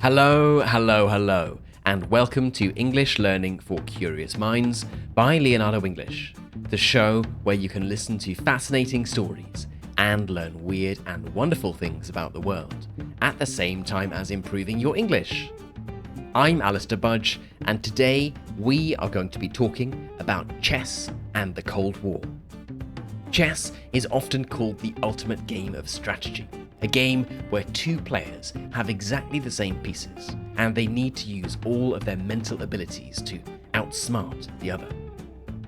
Hello, hello, hello, and welcome to English Learning for Curious Minds by Leonardo English, the show where you can listen to fascinating stories and learn weird and wonderful things about the world at the same time as improving your English. I'm Alistair Budge, and today we are going to be talking about chess and the Cold War. Chess is often called the ultimate game of strategy, a game where two players have exactly the same pieces, and they need to use all of their mental abilities to outsmart the other.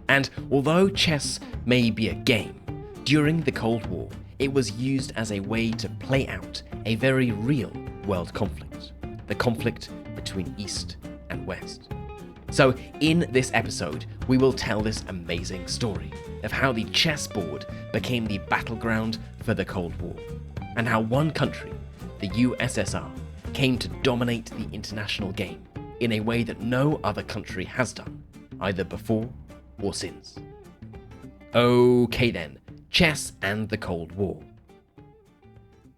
And although chess may be a game, during the Cold War, it was used as a way to play out a very real world conflict, the conflict between East and West. So in this episode, we will tell this amazing story of how the chessboard became the battleground for the Cold War, and how one country, the USSR, came to dominate the international game in a way that no other country has done, either before or since. Okay then, chess and the Cold War.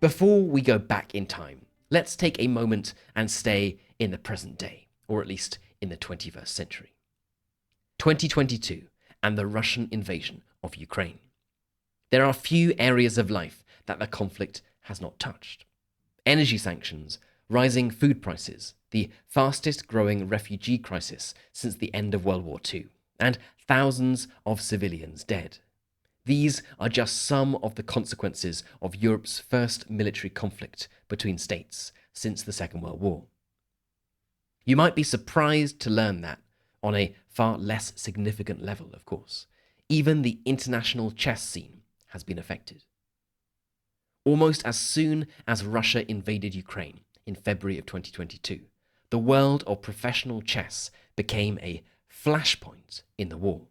Before we go back in time, let's take a moment and stay in the present day, or at least in the 21st century. 2022 and the Russian invasion of Ukraine. There are few areas of life that the conflict has not touched. Energy sanctions, rising food prices, the fastest growing refugee crisis since the end of World War II, and thousands of civilians dead. These are just some of the consequences of Europe's first military conflict between states since the Second World War. You might be surprised to learn that, on a far less significant level, of course, even the international chess scene has been affected. Almost as soon as Russia invaded Ukraine in February of 2022, the world of professional chess became a flashpoint in the war.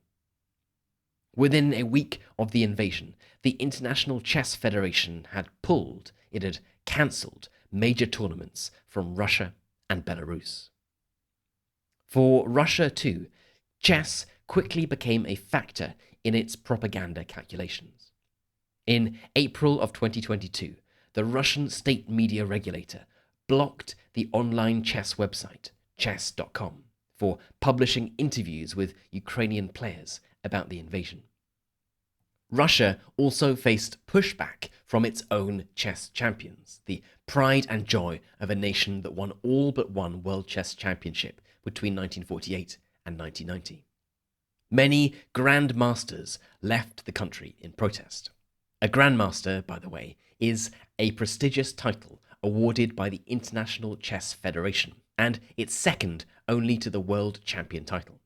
Within a week of the invasion, the International Chess Federation had cancelled major tournaments from Russia and Belarus. For Russia too, chess quickly became a factor in its propaganda calculations. In April of 2022, the Russian state media regulator blocked the online chess website, chess.com, for publishing interviews with Ukrainian players about the invasion. Russia also faced pushback from its own chess champions, the pride and joy of a nation that won all but one World Chess Championship between 1948 and 1990. Many grandmasters left the country in protest. A grandmaster, by the way, is a prestigious title awarded by the International Chess Federation, and it's second only to the world champion title.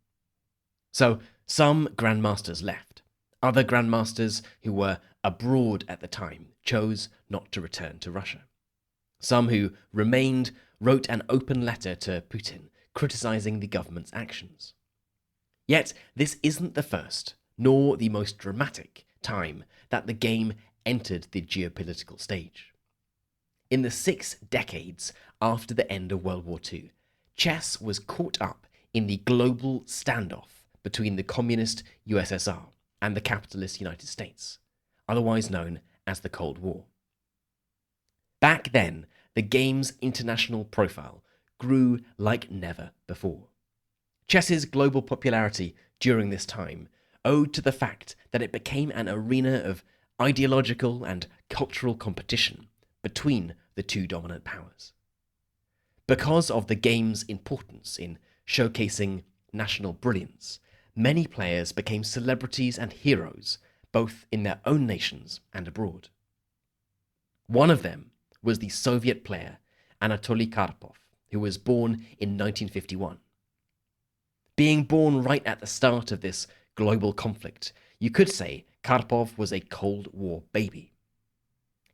So some grandmasters left. Other grandmasters who were abroad at the time chose not to return to Russia. Some who remained wrote an open letter to Putin criticizing the government's actions. Yet this isn't the first, nor the most dramatic, time that the game entered the geopolitical stage. In the 6 decades after the end of World War II, chess was caught up in the global standoff between the communist USSR and the capitalist United States, otherwise known as the Cold War. Back then, the game's international profile grew like never before. Chess's global popularity during this time owed to the fact that it became an arena of ideological and cultural competition between the two dominant powers. Because of the game's importance in showcasing national brilliance, many players became celebrities and heroes, both in their own nations and abroad. One of them was the Soviet player Anatoly Karpov, who was born in 1951. Being born right at the start of this global conflict, you could say Karpov was a Cold War baby.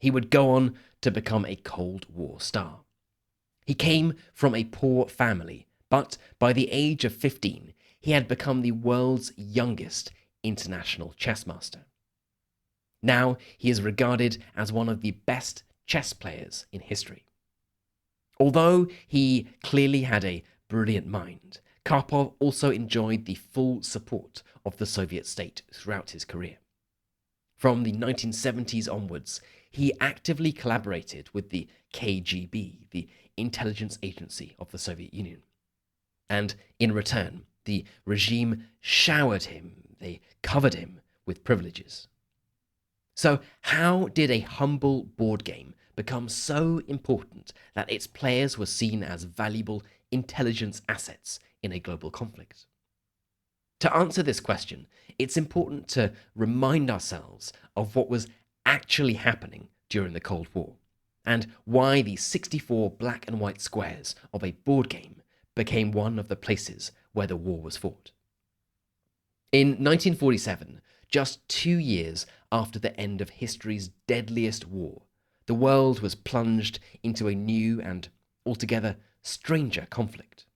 He would go on to become a Cold War star. He came from a poor family, but by the age of 15, he had become the world's youngest international chess master. Now he is regarded as one of the best chess players in history. Although he clearly had a brilliant mind, Karpov also enjoyed the full support of the Soviet state throughout his career. From the 1970s onwards, he actively collaborated with the KGB, the intelligence agency of the Soviet Union. And in return, the regime showered him, they covered him with privileges. So, how did a humble board game become so important that its players were seen as valuable intelligence assets in a global conflict? To answer this question, it's important to remind ourselves of what was actually happening during the Cold War, and why the 64 black and white squares of a board game became one of the places where the war was fought. In 1947, just 2 years after the end of history's deadliest war, the world was plunged into a new and altogether stranger conflict.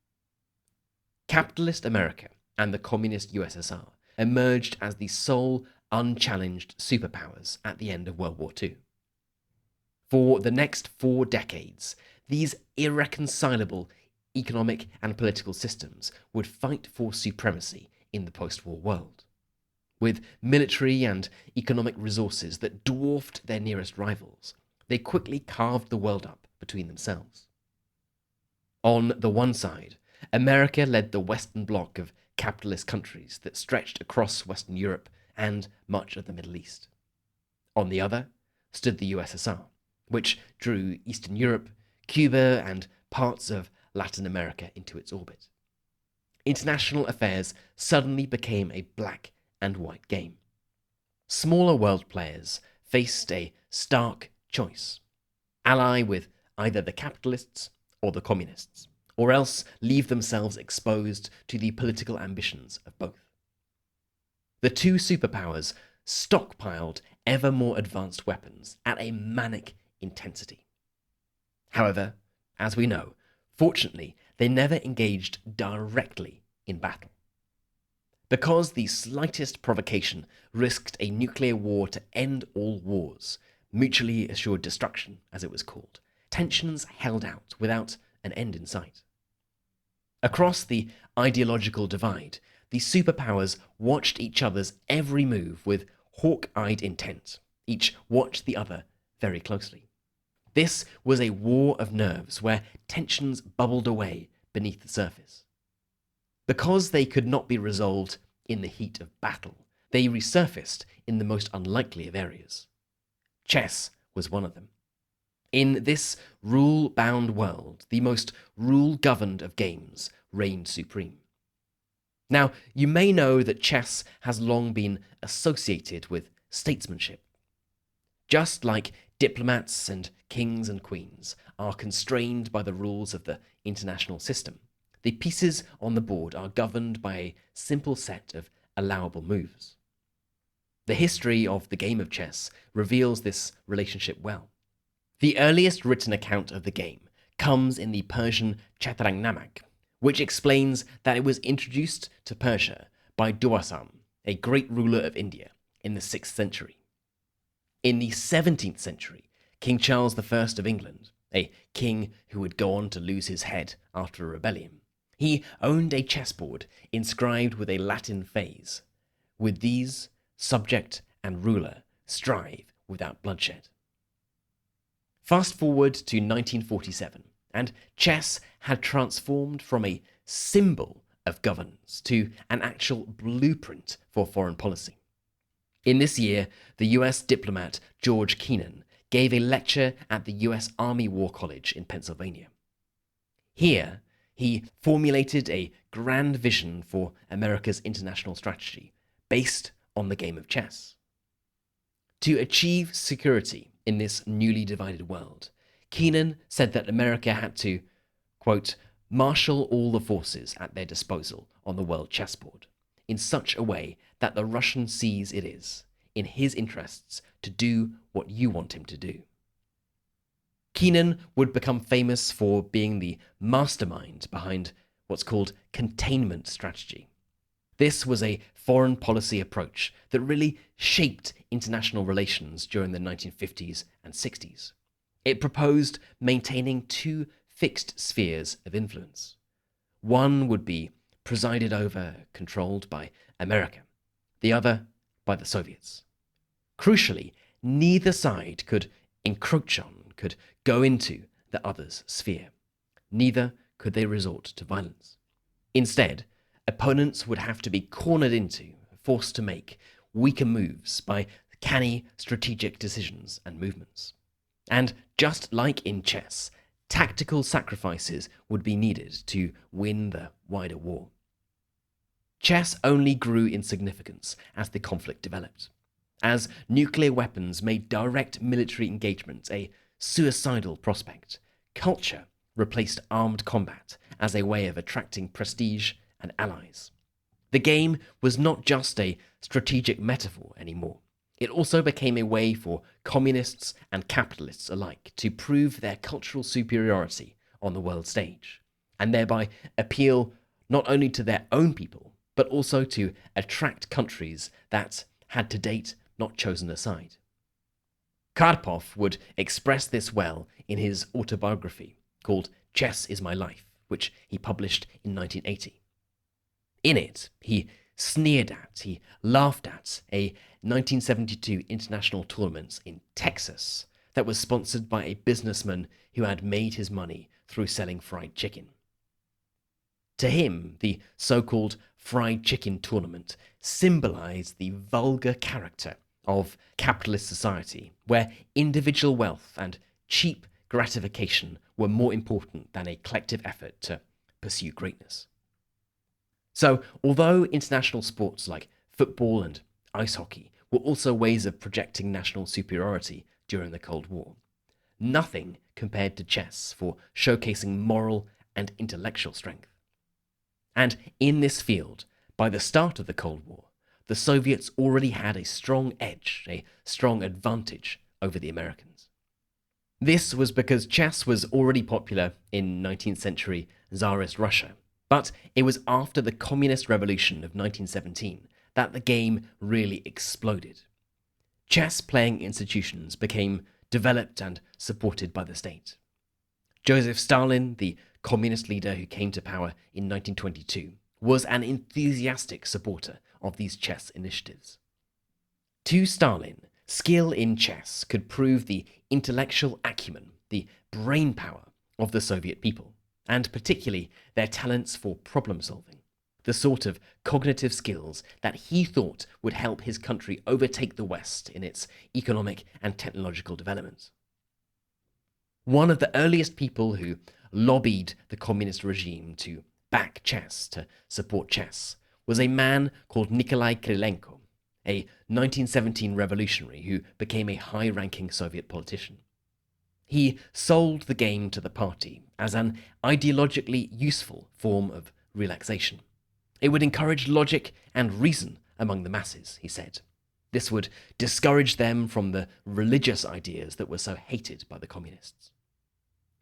Capitalist America and the communist USSR emerged as the sole unchallenged superpowers at the end of World War II. For the next 4 decades, these irreconcilable economic and political systems would fight for supremacy in the post-war world. With military and economic resources that dwarfed their nearest rivals, they quickly carved the world up between themselves. On the one side, America led the Western bloc of capitalist countries that stretched across Western Europe and much of the Middle East. On the other stood the USSR, which drew Eastern Europe, Cuba, and parts of Latin America into its orbit. International affairs suddenly became a black and white game. Smaller world players faced a stark choice: ally with either the capitalists or the communists, or else leave themselves exposed to the political ambitions of both. The two superpowers stockpiled ever more advanced weapons at a manic intensity. However, as we know, fortunately, they never engaged directly in battle. Because the slightest provocation risked a nuclear war to end all wars, mutually assured destruction, as it was called, tensions held out without an end in sight. Across the ideological divide, the superpowers watched each other's every move with hawk-eyed intent. Each watched the other very closely. This was a war of nerves where tensions bubbled away beneath the surface. Because they could not be resolved in the heat of battle, they resurfaced in the most unlikely of areas. Chess was one of them. In this rule-bound world, the most rule-governed of games reigned supreme. Now, you may know that chess has long been associated with statesmanship. Just like diplomats and kings and queens are constrained by the rules of the international system, the pieces on the board are governed by a simple set of allowable moves. The history of the game of chess reveals this relationship well. The earliest written account of the game comes in the Persian Chaturangnamak, which explains that it was introduced to Persia by Duarsam, a great ruler of India, in the 6th century. In the 17th century, King Charles I of England, a king who would go on to lose his head after a rebellion, he owned a chessboard inscribed with a Latin phrase: "With these, subject and ruler strive without bloodshed." Fast forward to 1947, and chess had transformed from a symbol of governance to an actual blueprint for foreign policy. In this year, the US diplomat George Kennan gave a lecture at the US Army War College in Pennsylvania. Here, he formulated a grand vision for America's international strategy based on the game of chess. To achieve security in this newly divided world, Kennan said that America had to, quote, marshal all the forces at their disposal on the world chessboard in such a way that the Russian sees it is in his interests to do what you want him to do. Kennan would become famous for being the mastermind behind what's called Containment Strategy. This was a foreign policy approach that really shaped international relations during the 1950s and 60s. It proposed maintaining two fixed spheres of influence. One would be presided over, controlled by America, the other by the Soviets. Crucially, neither side could encroach on, could go into the other's sphere. Neither could they resort to violence. Instead, opponents would have to be cornered into, forced to make weaker moves by canny strategic decisions and movements. And just like in chess, tactical sacrifices would be needed to win the wider war. Chess only grew in significance as the conflict developed. As nuclear weapons made direct military engagement a suicidal prospect, culture replaced armed combat as a way of attracting prestige and allies. The game was not just a strategic metaphor anymore. It also became a way for communists and capitalists alike to prove their cultural superiority on the world stage, and thereby appeal not only to their own people, but also to attract countries that had to date not chosen a side. Karpov would express this well in his autobiography called Chess is My Life, which he published in 1980. In it, he sneered at, he laughed at a 1972 international tournament in Texas that was sponsored by a businessman who had made his money through selling fried chicken. To him, the so-called fried chicken tournament symbolized the vulgar character of capitalist society, where individual wealth and cheap gratification were more important than a collective effort to pursue greatness. So, although international sports like football and ice hockey were also ways of projecting national superiority during the Cold War, nothing compared to chess for showcasing moral and intellectual strength. And in this field, by the start of the Cold War, the Soviets already had a strong edge, a strong advantage over the Americans. This was because chess was already popular in 19th century Tsarist Russia, but it was after the Communist Revolution of 1917 that the game really exploded. Chess-playing institutions became developed and supported by the state. Joseph Stalin, the communist leader who came to power in 1922, was an enthusiastic supporter of these chess initiatives. To Stalin, skill in chess could prove the intellectual acumen, the brain power of the Soviet people, and particularly their talents for problem solving, the sort of cognitive skills that he thought would help his country overtake the West in its economic and technological development. One of the earliest people who lobbied the communist regime to back chess, to support chess, was a man called Nikolai Krylenko, a 1917 revolutionary who became a high-ranking Soviet politician. He sold the game to the party as an ideologically useful form of relaxation. It would encourage logic and reason among the masses, he said. This would discourage them from the religious ideas that were so hated by the communists.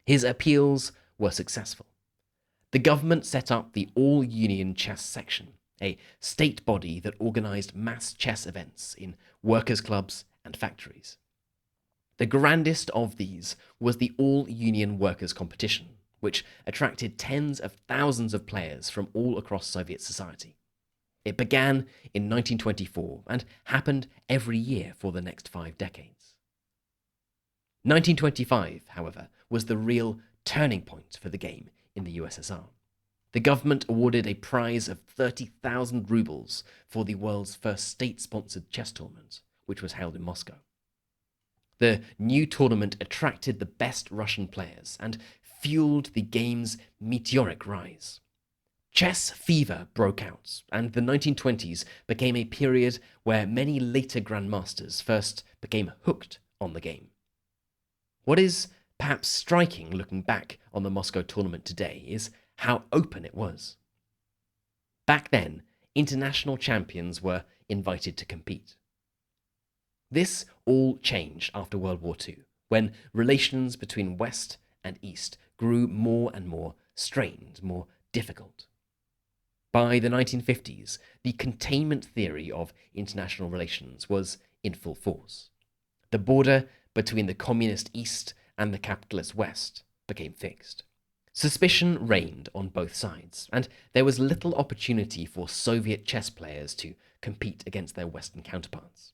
His appeals were successful. The government set up the All-Union Chess Section, a state body that organized mass chess events in workers' clubs and factories. The grandest of these was the All-Union Workers' Competition, which attracted tens of thousands of players from all across Soviet society. It began in 1924 and happened every year for the next 5 decades. 1925, however, was the real turning point for the game in the USSR. The government awarded a prize of 30,000 rubles for the world's first state-sponsored chess tournament, which was held in Moscow. The new tournament attracted the best Russian players and fueled the game's meteoric rise. Chess fever broke out, and the 1920s became a period where many later grandmasters first became hooked on the game. What is perhaps striking looking back on the Moscow tournament today is how open it was. Back then, international champions were invited to compete. This all changed after World War II, when relations between West and East grew more and more strained, more difficult. By the 1950s, the containment theory of international relations was in full force. The border between the communist East and the capitalist West became fixed. Suspicion reigned on both sides, and there was little opportunity for Soviet chess players to compete against their Western counterparts.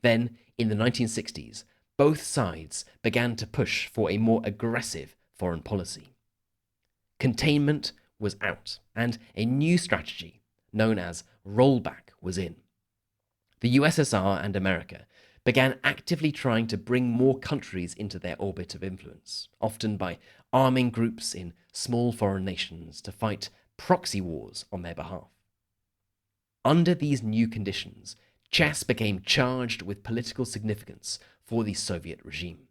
Then, in the 1960s, both sides began to push for a more aggressive foreign policy. Containment was out, and a new strategy, known as rollback, was in. The USSR and America began actively trying to bring more countries into their orbit of influence, often by arming groups in small foreign nations to fight proxy wars on their behalf. Under these new conditions, chess became charged with political significance for the Soviet regime.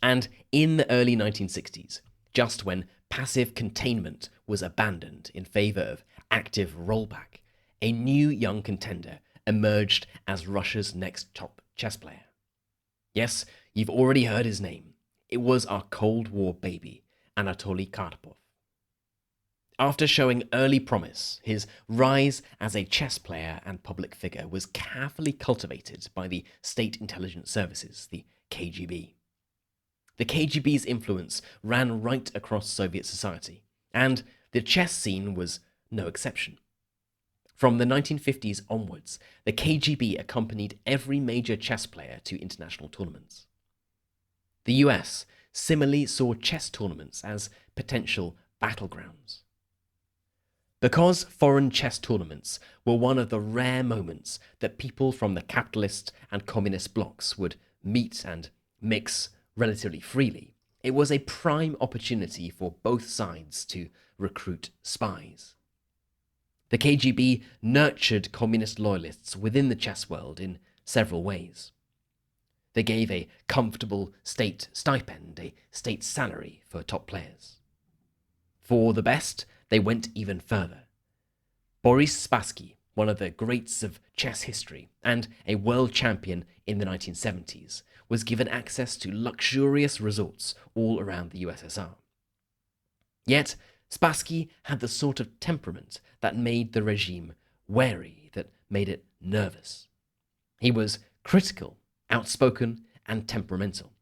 And in the early 1960s, just when passive containment was abandoned in favor of active rollback, a new young contender emerged as Russia's next top chess player. Yes, you've already heard his name. It was our Cold War baby, Anatoly Karpov. After showing early promise, his rise as a chess player and public figure was carefully cultivated by the State Intelligence Services, the KGB. The KGB's influence ran right across Soviet society, and the chess scene was no exception. From the 1950s onwards, the KGB accompanied every major chess player to international tournaments. The US similarly saw chess tournaments as potential battlegrounds. Because foreign chess tournaments were one of the rare moments that people from the capitalist and communist blocs would meet and mix relatively freely, it was a prime opportunity for both sides to recruit spies. The KGB nurtured communist loyalists within the chess world in several ways. They gave a comfortable state stipend, a state salary for top players. For the best, they went even further. Boris Spassky, one of the greats of chess history and a world champion in the 1970s, was given access to luxurious resorts all around the USSR. Yet, Spassky had the sort of temperament that made the regime wary, that made it nervous. He was critical, outspoken, and temperamental,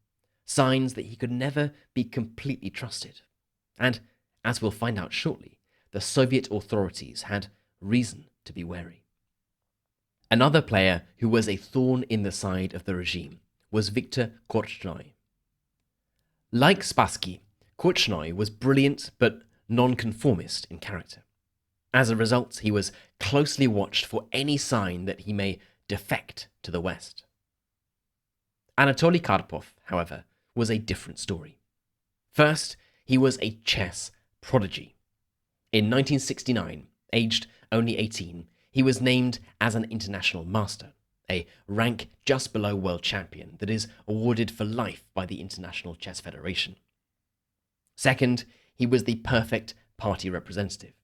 signs that he could never be completely trusted. And, as we'll find out shortly, the Soviet authorities had reason to be wary. Another player who was a thorn in the side of the regime was Viktor Korchnoi. Like Spassky, Korchnoi was brilliant but nonconformist in character. As a result, he was closely watched for any sign that he may defect to the West. Anatoly Karpov, however, was a different story. First, he was a chess prodigy. In 1969, aged only 18, he was named as an international master, a rank just below world champion that is awarded for life by the International Chess Federation. Second, he was the perfect party representative.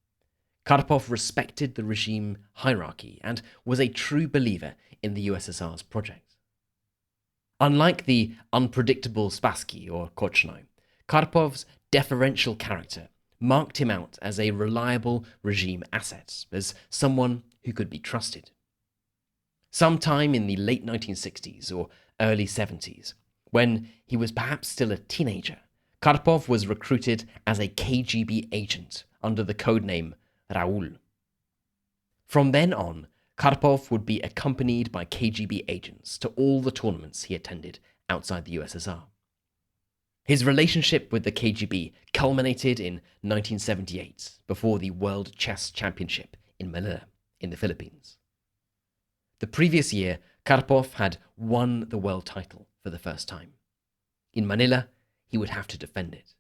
Karpov respected the regime hierarchy and was a true believer in the USSR's project. Unlike the unpredictable Spassky or Korchnoi, Karpov's deferential character marked him out as a reliable regime asset, as someone who could be trusted. Sometime in the late 1960s or early 70s, when he was perhaps still a teenager, Karpov was recruited as a KGB agent under the codename Raoul. From then on, Karpov would be accompanied by KGB agents to all the tournaments he attended outside the USSR. His relationship with the KGB culminated in 1978 before the World Chess Championship in Manila, in the Philippines. The previous year, Karpov had won the world title for the first time. In Manila, he would have to defend it.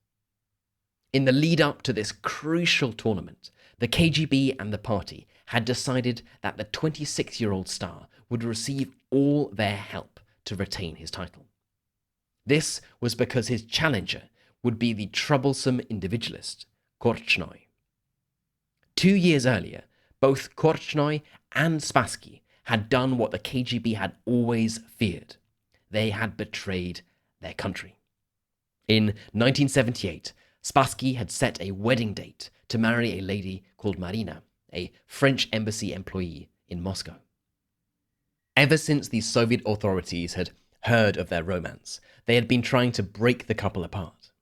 In the lead up to this crucial tournament, the KGB and the party had decided that the 26-year-old star would receive all their help to retain his title. This was because his challenger would be the troublesome individualist, Korchnoi. 2 years earlier, both Korchnoi and Spassky had done what the KGB had always feared. They had betrayed their country. In 1978, Spassky had set a wedding date to marry a lady called Marina, a French embassy employee in Moscow. Ever since the Soviet authorities had heard of their romance, they had been trying to break the couple apart.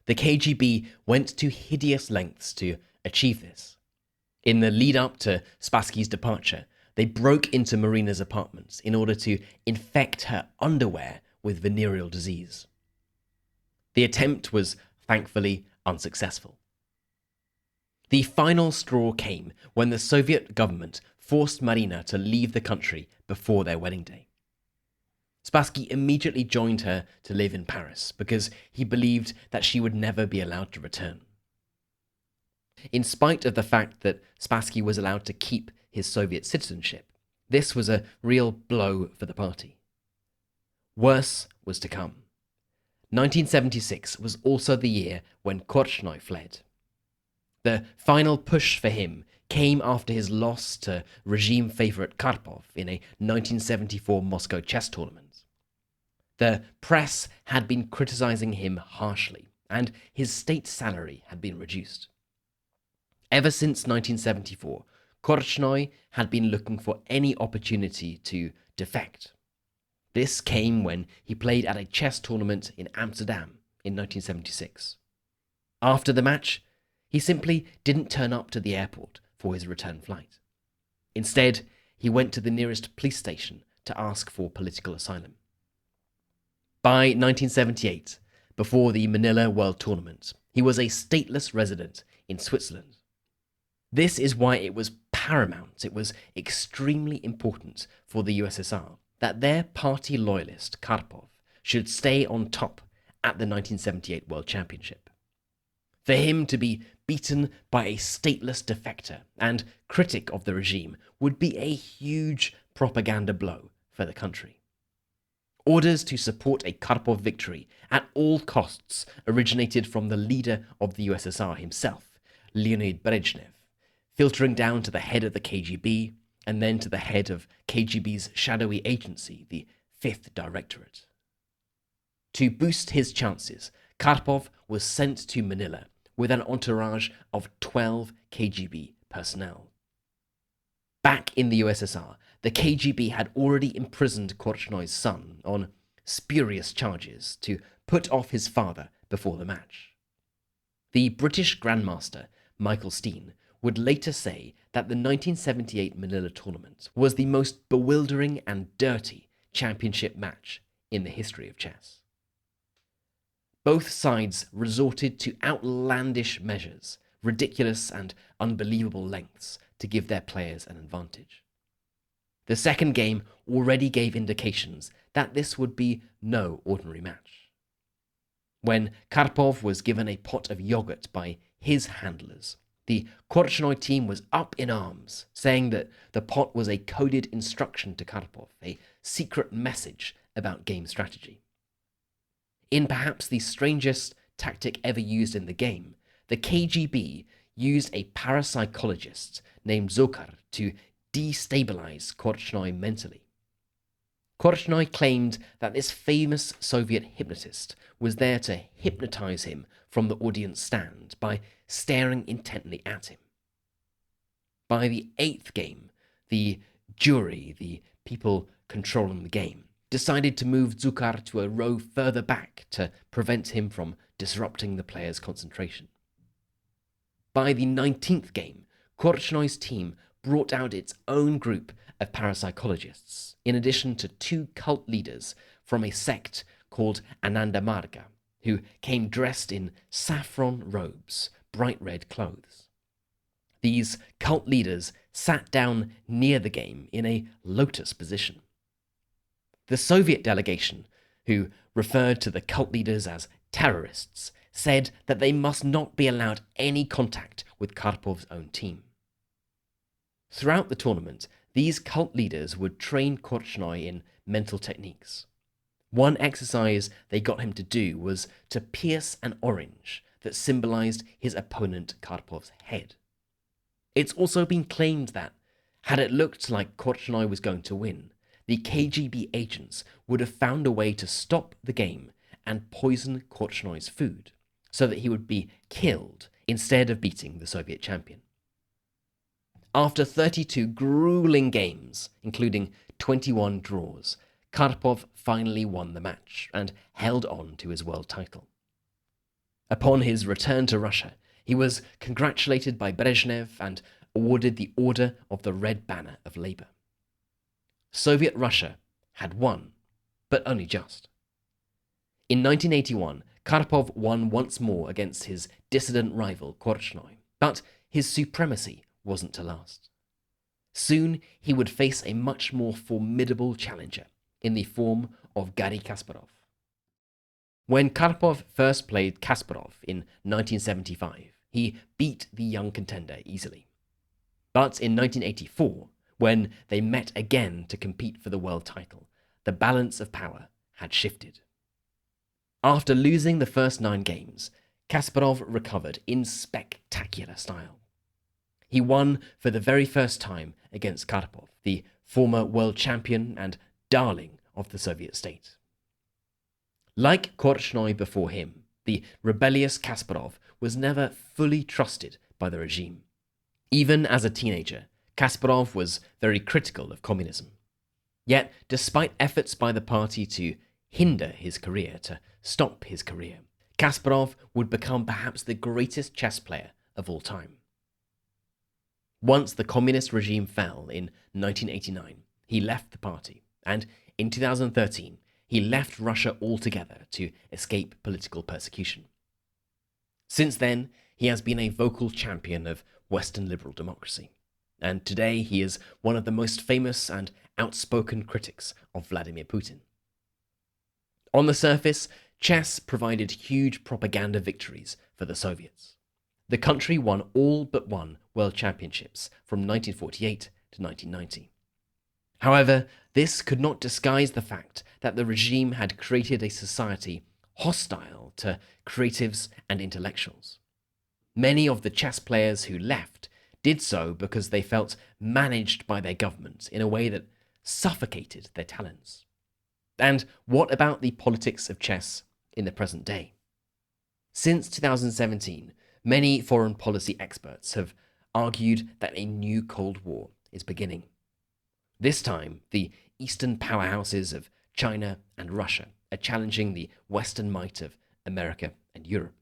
The KGB went to hideous lengths to achieve this. In the lead up to Spassky's departure, they broke into Marina's apartments in order to infect her underwear with venereal disease. The attempt was thankfully unsuccessful. The final straw came when the Soviet government forced Marina to leave the country before their wedding day. Spassky immediately joined her to live in Paris because he believed that she would never be allowed to return. In spite of the fact that Spassky was allowed to keep his Soviet citizenship, this was a real blow for the party. Worse was to come. 1976 was also the year when Korchnoi fled. The final push for him came after his loss to regime favourite Karpov in a 1974 Moscow chess tournament. The press had been criticising him harshly, and his state salary had been reduced. Ever since 1974, Korchnoi had been looking for any opportunity to defect. This came when he played at a chess tournament in Amsterdam in 1976. After the match, he simply didn't turn up to the airport for his return flight. Instead, he went to the nearest police station to ask for political asylum. By 1978, before the Manilla World Tournament, he was a stateless resident in Switzerland. This is why it was paramount, it was extremely important for the USSR that their party loyalist, Karpov, should stay on top at the 1978 World Championship. For him to be beaten by a stateless defector and critic of the regime would be a huge propaganda blow for the country. Orders to support a Karpov victory at all costs originated from the leader of the USSR himself, Leonid Brezhnev, filtering down to the head of the KGB and then to the head of KGB's shadowy agency, the Fifth Directorate. To boost his chances, Karpov was sent to Manila with an entourage of 12 KGB personnel. Back in the USSR, the KGB had already imprisoned Korchnoi's son on spurious charges to put off his father before the match. The British Grandmaster, Michael Steen, would later say that the 1978 Manila tournament was the most bewildering and dirty championship match in the history of chess. Both sides resorted to outlandish measures, ridiculous and unbelievable lengths to give their players an advantage. The second game already gave indications that this would be no ordinary match. When Karpov was given a pot of yogurt by his handlers, the Korchnoi team was up in arms, saying that the pot was a coded instruction to Karpov, a secret message about game strategy. In perhaps the strangest tactic ever used in the game, the KGB used a parapsychologist named Zokhar to destabilize Korchnoi mentally. Korchnoi claimed that this famous Soviet hypnotist was there to hypnotize him from the audience stand by staring intently at him. By the 8th game, the jury, the people controlling the game, decided to move Zokhar to a row further back to prevent him from disrupting the player's concentration. By the 19th game, Korchnoi's team brought out its own group of parapsychologists, in addition to 2 cult leaders from a sect called Ananda Marga, who came dressed in saffron robes, bright red clothes. These cult leaders sat down near the game in a lotus position. The Soviet delegation, who referred to the cult leaders as terrorists, said that they must not be allowed any contact with Karpov's own team. Throughout the tournament, these cult leaders would train Korchnoi in mental techniques. One exercise they got him to do was to pierce an orange that symbolized his opponent Karpov's head. It's also been claimed that, had it looked like Korchnoi was going to win, the KGB agents would have found a way to stop the game and poison Korchnoi's food, so that he would be killed instead of beating the Soviet champion. After 32 grueling games, including 21 draws, Karpov finally won the match and held on to his world title. Upon his return to Russia, he was congratulated by Brezhnev and awarded the Order of the Red Banner of Labour, Soviet Russia had won, but only just. In 1981, Karpov won once more against his dissident rival Korchnoi, but his supremacy wasn't to last. Soon he would face a much more formidable challenger in the form of Garry Kasparov. When Karpov first played Kasparov in 1975, he beat the young contender easily. But in 1984, when they met again to compete for the world title, the balance of power had shifted. After losing the first 9 games, Kasparov recovered in spectacular style. He won for the very first time against Karpov, the former world champion and darling of the Soviet state. Like Korchnoi before him, the rebellious Kasparov was never fully trusted by the regime. Even as a teenager, Kasparov was very critical of communism. Yet, despite efforts by the party to hinder his career, to stop his career, Kasparov would become perhaps the greatest chess player of all time. Once the communist regime fell in 1989, he left the party, and in 2013, he left Russia altogether to escape political persecution. Since then, he has been a vocal champion of Western liberal democracy, and today he is one of the most famous and outspoken critics of Vladimir Putin. On the surface, chess provided huge propaganda victories for the Soviets. The country won all but one world championships from 1948 to 1990. However, this could not disguise the fact that the regime had created a society hostile to creatives and intellectuals. Many of the chess players who left did so because they felt managed by their government in a way that suffocated their talents. And what about the politics of chess in the present day? Since 2017, many foreign policy experts have argued that a new Cold War is beginning. This time, the Eastern powerhouses of China and Russia are challenging the Western might of America and Europe.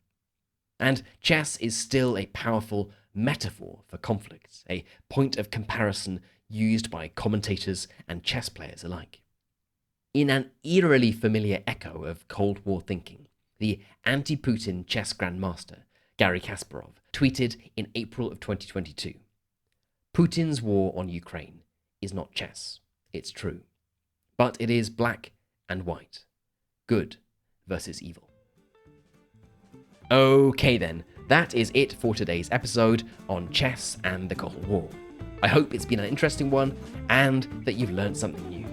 And chess is still a powerful metaphor for conflict, a point of comparison used by commentators and chess players alike. In an eerily familiar echo of Cold War thinking, the anti-Putin chess grandmaster, Garry Kasparov, tweeted in April of 2022, "Putin's war on Ukraine is not chess, it's true. But it is black and white, good versus evil." Okay then, that is it for today's episode on chess and the Cold War. I hope it's been an interesting one and that you've learned something new.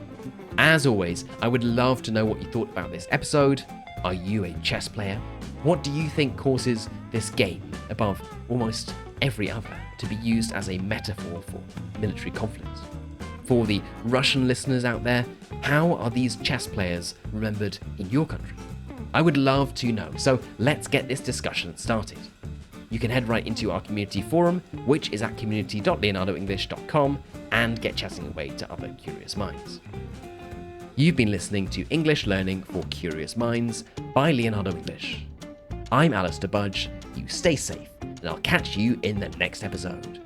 As always, I would love to know what you thought about this episode. Are you a chess player? What do you think causes this game, above almost every other, to be used as a metaphor for military conflict? For the Russian listeners out there, how are these chess players remembered in your country? I would love to know, so let's get this discussion started. You can head right into our community forum, which is at community.leonardoenglish.com, and get chatting away to other curious minds. You've been listening to English Learning for Curious Minds by Leonardo English. I'm Alistair Budge, you stay safe, and I'll catch you in the next episode.